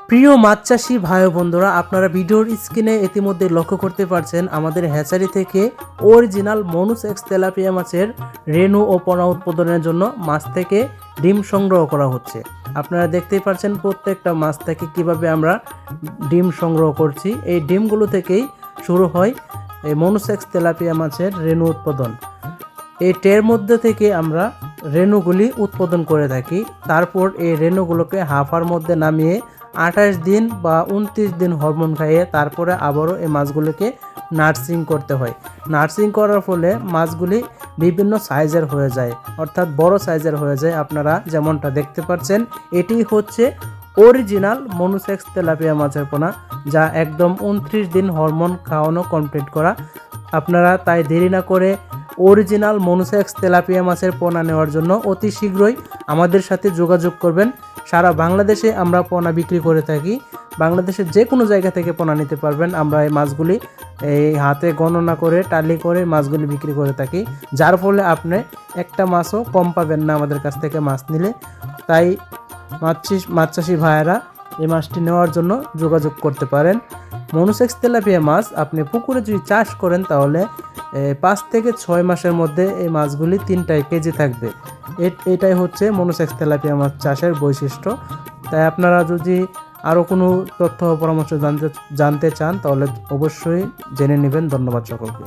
প্রিয় মাছ চাষি ভাই ও বন্ধুরা, আপনারা ভিডিওর স্ক্রিনে ইতিমধ্যে লক্ষ্য করতে পারছেন আমাদের হ্যাচারি থেকে অরিজিনাল মনুসেক্স তেলাপিয়া মাছের রেণু ও পোনা উৎপাদনের জন্য মাছ থেকে ডিম সংগ্রহ করা হচ্ছে। আপনারা দেখতেই পাচ্ছেন প্রত্যেকটা মাছ থেকে কিভাবে আমরা ডিম সংগ্রহ করছি। এই ডিমগুলো থেকেই শুরু হয় এই মনুসেক্স তেলাপিয়া মাছের রেণু উৎপাদন। এই ট্রের মধ্যে থেকে আমরা রেণুগুলি উৎপাদন করে থাকি। তারপর এই রেণুগুলোকে হাফার মধ্যে নামিয়ে 28 দিন বা 29 দিন হরমোন খাইয়ে তারপরে আবারও এই মাছগুলিকে নার্সিং করতে হয়। নার্সিং করার ফলে মাছগুলি বিভিন্ন সাইজের হয়ে যায়, অর্থাৎ বড় সাইজের হয়ে যায়। আপনারা যেমনটা দেখতে পাচ্ছেন, এটি হচ্ছে অরিজিনাল মনুসেক্স তেলাপিয়া মাছের পোনা, যা একদম 29 দিন হরমোন খাওয়ানো কমপ্লিট করা। আপনারা তাই দেরি না করে অরিজিনাল মনুসেক্স তেলাপিয়া মাছের পোনা নেওয়ার জন্য অতি শীঘ্রই আমাদের সাথে যোগাযোগ করবেন। সারা বাংলাদেশে আমরা পোনা বিক্রি করে থাকি। বাংলাদেশের যে কোনো জায়গা থেকে পোনা নিতে পারবেন। আমরা এই মাছগুলি এই হাতে গণনা করে টালি করে মাছগুলি বিক্রি করে থাকি, যার ফলে আপনি একটা মাছও কম পাবেন না আমাদের কাছ থেকে মাছ নিলে। তাই মাছ চাষি ভাইয়েরা এই মাছটি নেওয়ার জন্য যোগাযোগ করতে পারেন। মনুসেক্স তেলাপিয়া মাছ আপনি পুকুরে যদি চাষ করেন তাহলে 5 থেকে 6 মাসের মধ্যে এই মাছগুলি 3টাই কেজি থাকবে। এটাই হচ্ছে মনুসেক্স তেলাপিয়া মাছ চাষের বৈশিষ্ট্য। তাই আপনারা যদি আরও কোনো তথ্য পরামর্শ জানতে চান তাহলে অবশ্যই জেনে নেবেন। ধন্যবাদ সকলকে।